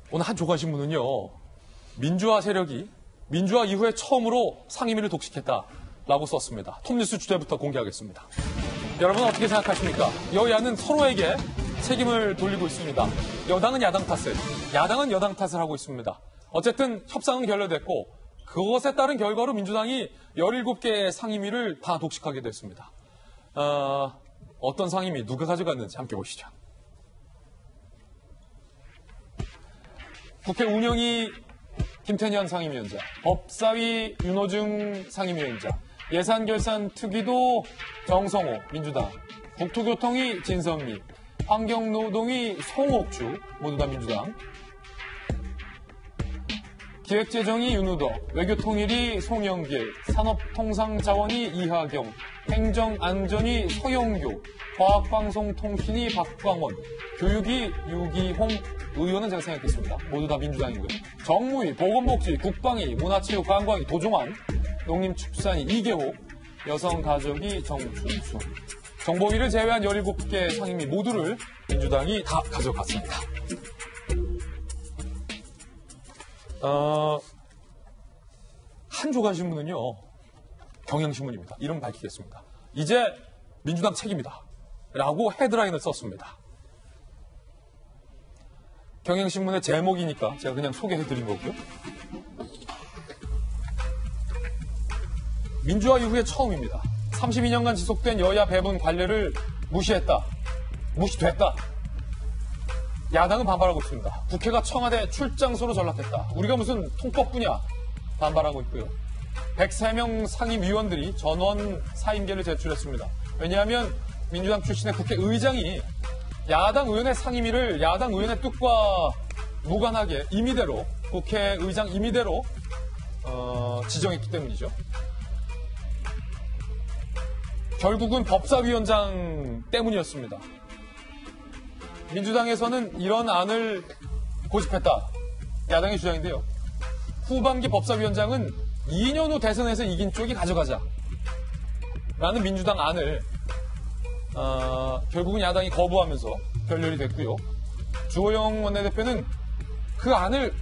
오늘 한 조간신문은요, 민주화 세력이 민주화 이후에 처음으로 상임위를 독식했다라고 썼습니다. 톱뉴스 주제부터 공개하겠습니다. 여러분 어떻게 생각하십니까? 여야는 서로에게 책임을 돌리고 있습니다. 여당은 야당 탓을, 야당은 여당 탓을 하고 있습니다. 어쨌든 협상은 결렬됐고 그것에 따른 결과로 민주당이 17개의 상임위를 다 독식하게 됐습니다. 어떤 상임위 누가 가져갔는지 함께 보시죠. 국회 운영위 김태년 상임위원장, 법사위 윤호중 상임위원장, 예산결산특위도 정성호 민주당, 국토교통위 진선미, 환경노동위 송옥주 모두 다 민주당, 기획재정위 윤우덕, 외교통일위 송영길, 산업통상자원위 이하경, 행정안전위 서영교, 과학방송통신위 박광원, 교육위 유기홍 의원은 제가 생각했습니다. 모두 다 민주당이고요. 정무위, 보건복지위, 국방위, 문화체육관광위 도종환, 농림축산위 이계호, 여성가족위 정춘수. 정보위를 제외한 17개 상임위 모두를 민주당이 다 가져갔습니다. 한 조간신문은요, 경향신문입니다. 이름 밝히겠습니다. 이제 민주당 책임이다 라고 헤드라인을 썼습니다. 경향신문의 제목이니까 제가 그냥 소개해드린 거고요. 민주화 이후에 처음입니다. 32년간 지속된 여야 배분 관례를 무시됐다. 야당은 반발하고 있습니다. 국회가 청와대 출장소로 전락했다. 우리가 무슨 통법부냐 반발하고 있고요. 103명 상임위원들이 전원 사임계를 제출했습니다. 왜냐하면 민주당 출신의 국회의장이 야당 의원의 상임위를 야당 의원의 뜻과 무관하게 임의대로 국회의장 임의대로 지정했기 때문이죠. 결국은 법사위원장 때문이었습니다. 민주당에서는 이런 안을 고집했다. 야당의 주장인데요. 후반기 법사위원장은 2년 후 대선에서 이긴 쪽이 가져가자. 라는 민주당 안을 결국은 야당이 거부하면서 결렬이 됐고요. 주호영 원내대표는 그 안을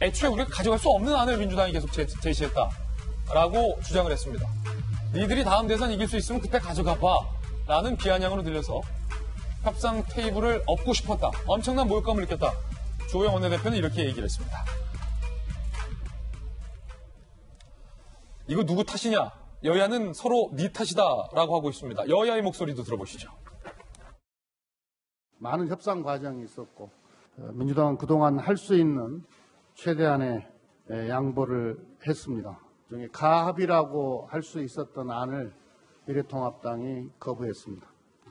애초에 우리가 가져갈 수 없는 안을 민주당이 계속 제시했다라고 주장을 했습니다. 니들이 다음 대선 이길 수 있으면 그때 가져가봐 라는 비아냥으로 들려서 협상 테이블을 엎고 싶었다. 엄청난 모욕감을 느꼈다. 주호영 원내대표는 이렇게 얘기를 했습니다. 이거 누구 탓이냐? 여야는 서로 네 탓이다라고 하고 있습니다. 여야의 목소리도 들어보시죠. 많은 협상 과정이 있었고 민주당은 그동안 할 수 있는 최대한의 양보를 했습니다. 중에 가합이라고 할 수 있었던 안을 미래통합당이 거부했습니다.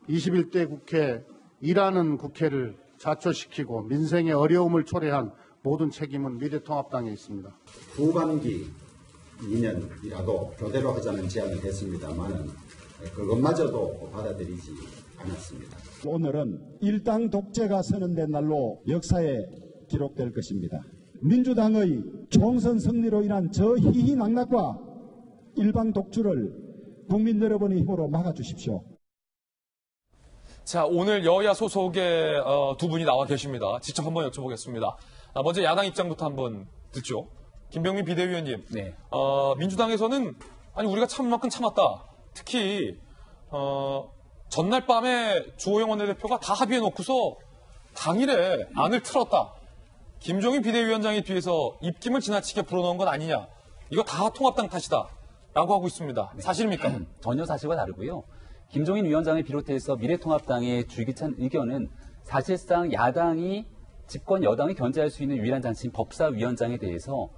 21대 국회, 일하는 국회를 자초시키고 민생의 어려움을 초래한 모든 책임은 미래통합당에 있습니다. 후반기 2년이라도 교대로 하자는 제안을 했습니다만 그것마저도 받아들이지 않았습니다. 오늘은 일당 독재가 선언된 날로 역사에 기록될 것입니다. 민주당의 총선 승리로 인한 저 희희낙낙과 일방 독주를 국민 여러분의 힘으로 막아주십시오. 자, 오늘 여야 소속의 두 분이 나와 계십니다. 직접 한번 여쭤보겠습니다. 먼저 야당 입장부터 한번 듣죠. 김병민 비대위원님. 네. 민주당에서는 우리가 참을 만큼 참았다. 특히 전날 밤에 주호영 원내대표가 다 합의해놓고서 당일에 안을 틀었다. 김종인 비대위원장이 뒤에서 입김을 지나치게 불어넣은 건 아니냐. 이거 다 통합당 탓이다. 라고 하고 있습니다. 사실입니까? 전혀 사실과 다르고요. 김종인 위원장을 비롯해서 미래통합당의 줄기찬 의견은 사실상 야당이 집권 여당이 견제할 수 있는 유일한 장치인 법사위원장에 대해서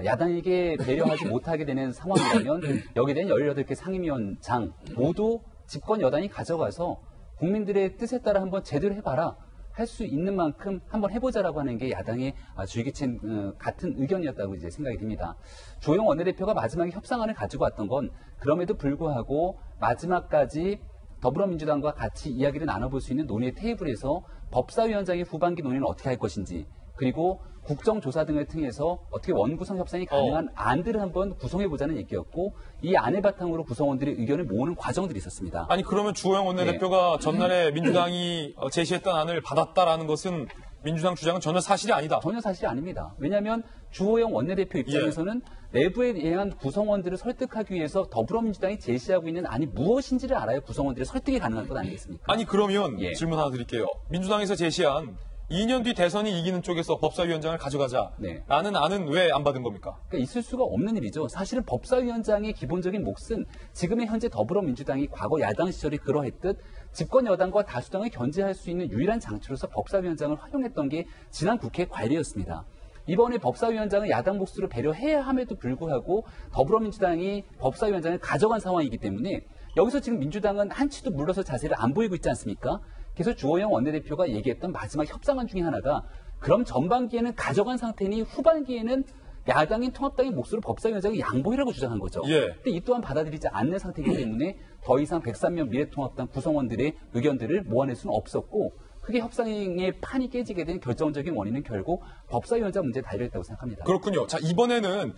야당에게 배려하지 못하게 되는 상황이라면 여기에 대한 18개 상임위원장 모두 집권 여당이 가져가서 국민들의 뜻에 따라 한번 제대로 해봐라. 할 수 있는 만큼 한번 해보자라고 하는 게 야당의 줄기찬 같은 의견이었다고 이제 생각이 듭니다. 주호영 원내대표가 마지막에 협상안을 가지고 왔던 건 그럼에도 불구하고 마지막까지 더불어민주당과 같이 이야기를 나눠볼 수 있는 논의의 테이블에서 법사위원장의 후반기 논의는 어떻게 할 것인지 그리고 국정조사 등을 통해서 어떻게 원구성 협상이 가능한 안들을 한번 구성해보자는 얘기였고 이 안을 바탕으로 구성원들의 의견을 모으는 과정들이 있었습니다. 아니 그러면 주호영 원내대표가 전날에 민주당이 제시했던 안을 받았다라는 것은 민주당 주장은 전혀 사실이 아니다. 전혀 사실이 아닙니다. 왜냐하면 주호영 원내대표 입장에서는 내부에 대한 구성원들을 설득하기 위해서 더불어민주당이 제시하고 있는 안이 무엇인지를 알아야 구성원들의 설득이 가능한 것 아니겠습니까? 아니 그러면 예. 질문 하나 드릴게요. 민주당에서 제시한 2년 뒤 대선이 이기는 쪽에서 법사위원장을 가져가자라는 네. 안은 왜 안 받은 겁니까? 그러니까 있을 수가 없는 일이죠. 사실은 법사위원장의 기본적인 몫은 지금의 현재 더불어민주당이 과거 야당 시절에 그러했듯 집권 여당과 다수당을 견제할 수 있는 유일한 장치로서 법사위원장을 활용했던 게 지난 국회 관례였습니다. 이번에 법사위원장은 야당 몫으로 배려해야 함에도 불구하고 더불어민주당이 법사위원장을 가져간 상황이기 때문에 여기서 지금 민주당은 한치도 물러설 자세를 안 보이고 있지 않습니까? 그래서 주호영 원내대표가 얘기했던 마지막 협상안 중에 하나가 그럼 전반기에는 가져간 상태니 후반기에는 야당인 통합당의 몫으로 법사위원장이 양보해라고 주장한 거죠. 예. 근데 이 또한 받아들이지 않는 상태이기 때문에 더 이상 103명 미래통합당 구성원들의 의견들을 모아낼 수는 없었고 크게 협상의 판이 깨지게 된 결정적인 원인은 결국 법사위원장 문제에 달려있다고 생각합니다. 그렇군요. 자, 이번에는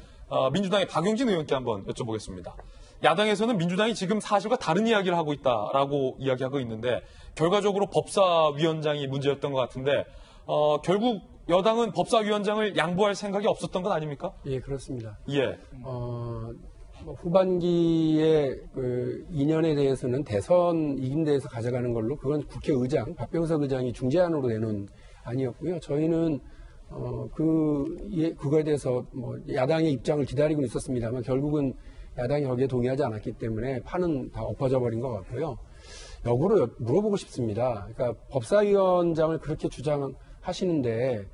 민주당의 박용진 의원께 한번 여쭤보겠습니다. 야당에서는 민주당이 지금 사실과 다른 이야기를 하고 있다라고 이야기하고 있는데 결과적으로 법사위원장이 문제였던 것 같은데 결국 여당은 법사위원장을 양보할 생각이 없었던 건 아닙니까? 예, 그렇습니다. 예. 후반기에 그 2년에 대해서는 대선 이긴 데에서 가져가는 걸로 그건 국회의장 박병석 의장이 중재안으로 내놓은 아니었고요. 저희는 그거에 대해서 뭐 야당의 입장을 기다리고 있었습니다만 결국은 야당이 거기에 동의하지 않았기 때문에 판은 다 엎어져 버린 것 같고요. 역으로 물어보고 싶습니다. 그러니까 법사위원장을 그렇게 주장하시는데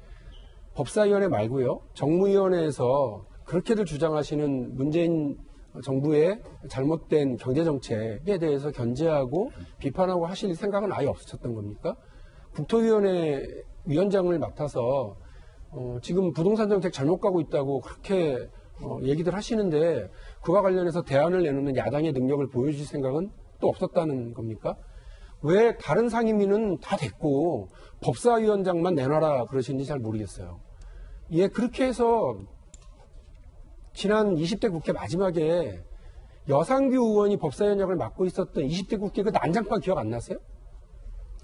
법사위원회 말고요. 정무위원회에서 그렇게들 주장하시는 문재인 정부의 잘못된 경제정책에 대해서 견제하고 비판하고 하실 생각은 아예 없으셨던 겁니까? 국토위원회 위원장을 맡아서 지금 부동산 정책 잘못 가고 있다고 그렇게 얘기들 하시는데 그와 관련해서 대안을 내놓는 야당의 능력을 보여주실 생각은 또 없었다는 겁니까? 왜 다른 상임위는 다 됐고 법사위원장만 내놔라 그러시는지 잘 모르겠어요. 예, 그렇게 해서 지난 20대 국회 마지막에 여상규 의원이 법사위원장을 맡고 있었던 20대 국회 그 난장판 기억 안 나세요?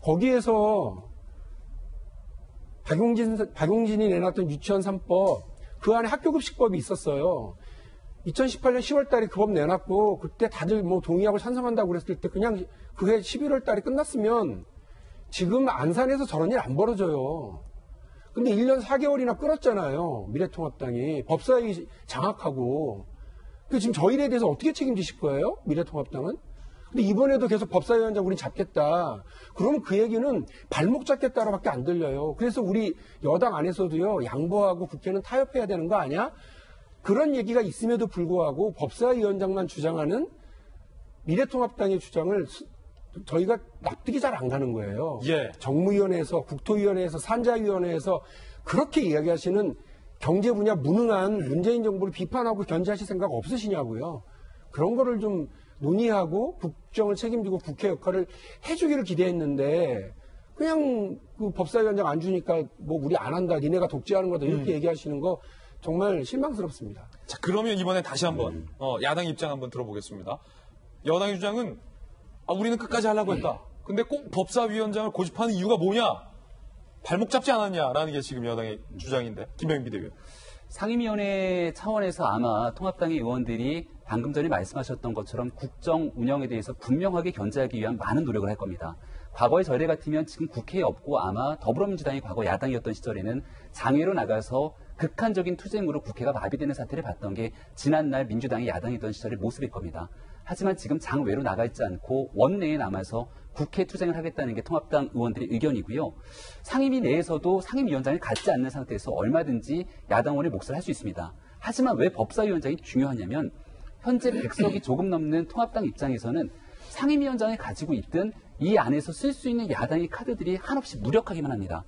거기에서 박용진이 내놨던 유치원 3법 그 안에 학교급식법이 있었어요. 2018년 10월 달에 그 법 내놨고 그때 다들 뭐 동의하고 찬성한다고 그랬을 때 그냥 그해 11월 달에 끝났으면 지금 안산에서 저런 일 안 벌어져요. 근데 1년 4개월이나 끌었잖아요. 미래통합당이. 법사위 장악하고. 그 지금 저 일에 대해서 어떻게 책임지실 거예요? 미래통합당은? 근데 이번에도 계속 법사위원장 우린 잡겠다. 그러면 그 얘기는 발목 잡겠다로밖에 안 들려요. 그래서 우리 여당 안에서도요. 양보하고 국회는 타협해야 되는 거 아니야? 그런 얘기가 있음에도 불구하고 법사위원장만 주장하는 미래통합당의 주장을 저희가 납득이 잘 안 가는 거예요. 예. 정무위원회에서 국토위원회에서 산자위원회에서 그렇게 이야기하시는 경제 분야 무능한 문재인 정부를 비판하고 견제하실 생각 없으시냐고요. 그런 거를 좀 논의하고 국정을 책임지고 국회 역할을 해주기를 기대했는데 그냥 그 법사위원장 안 주니까 뭐 우리 안 한다, 니네가 독재하는 거다 이렇게 얘기하시는 거 정말 실망스럽습니다. 자, 그러면 이번에 다시 한번 야당 입장 한번 들어보겠습니다. 여당의 주장은 우리는 끝까지 하려고 했다. 근데 꼭 법사위원장을 고집하는 이유가 뭐냐? 발목 잡지 않았냐라는 게 지금 여당의 주장인데. 김병민 비대위원. 상임위원회 차원에서 아마 통합당의 의원들이 방금 전에 말씀하셨던 것처럼 국정 운영에 대해서 분명하게 견제하기 위한 많은 노력을 할 겁니다. 과거의 전례 같으면 지금 국회에 없고 아마 더불어민주당이 과거 야당이었던 시절에는 장외로 나가서 극한적인 투쟁으로 국회가 마비되는 사태를 봤던 게 지난날 민주당이 야당이던 시절의 모습일 겁니다. 하지만 지금 장외로 나가 있지 않고 원내에 남아서 국회 투쟁을 하겠다는 게 통합당 의원들의 의견이고요. 상임위 내에서도 상임위원장을 갖지 않는 상태에서 얼마든지 야당원의 몫을 할 수 있습니다. 하지만 왜 법사위원장이 중요하냐면 현재 100석이 조금 넘는 통합당 입장에서는 상임위원장을 가지고 있든 이 안에서 쓸 수 있는 야당의 카드들이 한없이 무력하기만 합니다.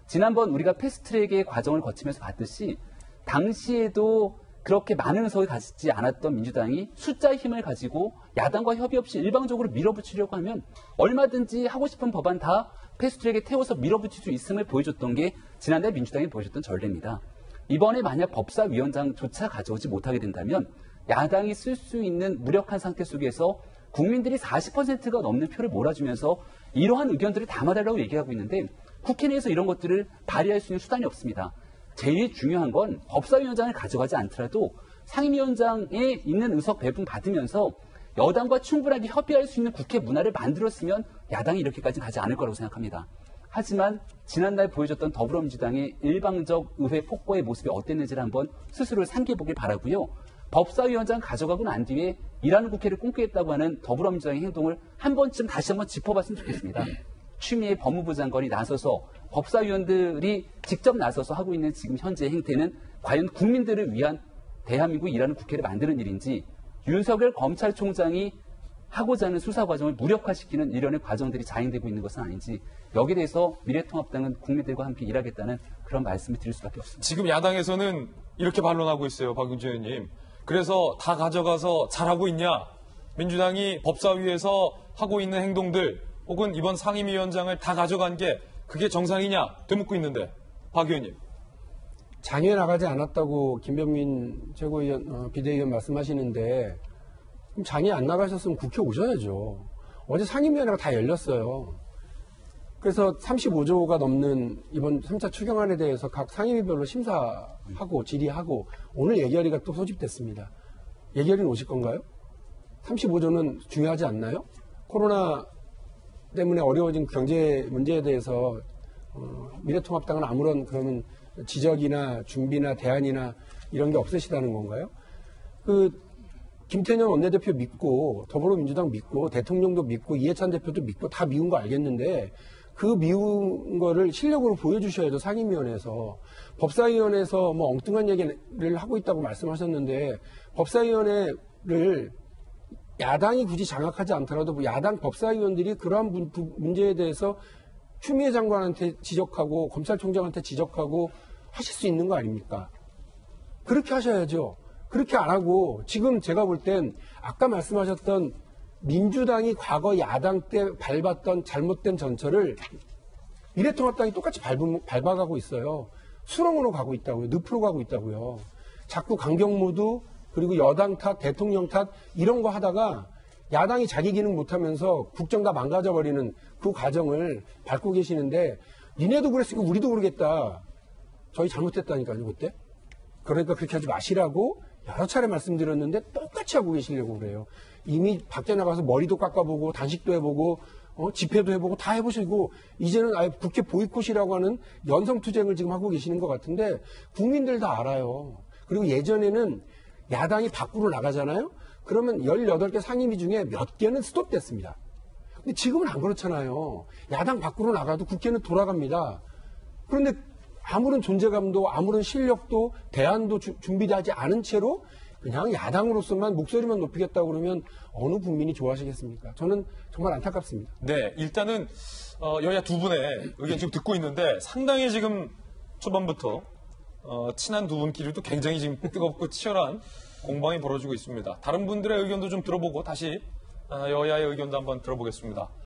지난번 우리가 패스트트랙의 과정을 거치면서 봤듯이 당시에도 그렇게 많은 의석을 가지지 않았던 민주당이 숫자의 힘을 가지고 야당과 협의 없이 일방적으로 밀어붙이려고 하면 얼마든지 하고 싶은 법안 다 패스트트랙에 태워서 밀어붙일 수 있음을 보여줬던 게 지난달 민주당이 보여줬던 전례입니다. 이번에 만약 법사위원장조차 가져오지 못하게 된다면 야당이 쓸 수 있는 무력한 상태 속에서 국민들이 40%가 넘는 표를 몰아주면서 이러한 의견들을 담아달라고 얘기하고 있는데 국회 내에서 이런 것들을 발휘할 수 있는 수단이 없습니다. 제일 중요한 건 법사위원장을 가져가지 않더라도 상임위원장에 있는 의석 배분 받으면서 여당과 충분하게 협의할 수 있는 국회 문화를 만들었으면 야당이 이렇게까지 가지 않을 거라고 생각합니다. 하지만 지난달 보여줬던 더불어민주당의 일방적 의회 폭거의 모습이 어땠는지를 한번 스스로를 상기해보길 바라고요. 법사위원장 가져가고 난 뒤에 일하는 국회를 꿈꾸겠다고 하는 더불어민주당의 행동을 한 번쯤 다시 한번 짚어봤으면 좋겠습니다. 추미애 법무부 장관이 나서서 법사위원들이 직접 나서서 하고 있는 지금 현재의 행태는 과연 국민들을 위한 대한민국 일하는 국회를 만드는 일인지 윤석열 검찰총장이 하고자 하는 수사 과정을 무력화시키는 일련의 과정들이 자행되고 있는 것은 아닌지 여기에 대해서 미래통합당은 국민들과 함께 일하겠다는 그런 말씀을 드릴 수밖에 없습니다. 지금 야당에서는 이렇게 반론하고 있어요, 박용진 의원님. 그래서 다 가져가서 잘하고 있냐? 민주당이 법사위에서 하고 있는 행동들 혹은 이번 상임위원장을 다 가져간 게 그게 정상이냐? 되묻고 있는데 박 의원님. 장에 나가지 않았다고 김병민 최고위원, 비대위원 말씀하시는데 그럼 장에 안 나가셨으면 국회 오셔야죠. 어제 상임위원회가 다 열렸어요. 그래서 35조가 넘는 이번 3차 추경안에 대해서 각 상임위별로 심사하고 질의하고 오늘 예결위가 또 소집됐습니다. 예결위는 오실 건가요? 35조는 중요하지 않나요? 코로나 때문에 어려워진 경제 문제에 대해서 미래통합당은 아무런 그러면 지적이나 준비나 대안이나 이런 게 없으시다는 건가요? 김태년 원내대표 믿고 더불어민주당 믿고 대통령도 믿고 이해찬 대표도 믿고 다 미운 거 알겠는데 그 미운 거를 실력으로 보여주셔야죠. 상임위원회에서. 법사위원회에서 뭐 엉뚱한 얘기를 하고 있다고 말씀하셨는데 법사위원회를 야당이 굳이 장악하지 않더라도 뭐 야당 법사위원들이 그러한 문제에 대해서 추미애 장관한테 지적하고 검찰총장한테 지적하고 하실 수 있는 거 아닙니까? 그렇게 하셔야죠. 그렇게 안 하고 지금 제가 볼 땐 아까 말씀하셨던 민주당이 과거 야당 때 밟았던 잘못된 전철을 미래통합당이 똑같이 밟아가고 있어요. 수렁으로 가고 있다고요. 늪으로 가고 있다고요. 자꾸 강경무도 그리고 여당 탓, 대통령 탓 이런 거 하다가 야당이 자기 기능 못하면서 국정 다 망가져버리는 그 과정을 밟고 계시는데 니네도 그랬으니까 우리도 그러겠다. 저희 잘못했다니까요. 그때. 그러니까 그렇게 하지 마시라고 여러 차례 말씀드렸는데 똑같이 하고 계시려고 그래요. 이미 밖에 나가서 머리도 깎아보고 단식도 해보고 집회도 해보고 다 해보시고 이제는 아예 국회 보이콧이라고 하는 연성투쟁을 지금 하고 계시는 것 같은데 국민들 다 알아요. 그리고 예전에는 야당이 밖으로 나가잖아요. 그러면 18개 상임위 중에 몇 개는 스톱됐습니다. 근데 지금은 안 그렇잖아요. 야당 밖으로 나가도 국회는 돌아갑니다. 그런데 아무런 존재감도 아무런 실력도 대안도 준비되지 않은 채로 그냥 야당으로서만 목소리만 높이겠다고 그러면 어느 국민이 좋아하시겠습니까? 저는 정말 안타깝습니다. 네, 일단은 여야 두 분의 의견 지금 듣고 있는데 상당히 지금 초반부터 친한 두 분끼리도 굉장히 지금 뜨겁고 치열한 공방이 벌어지고 있습니다. 다른 분들의 의견도 좀 들어보고 다시 여야의 의견도 한번 들어보겠습니다.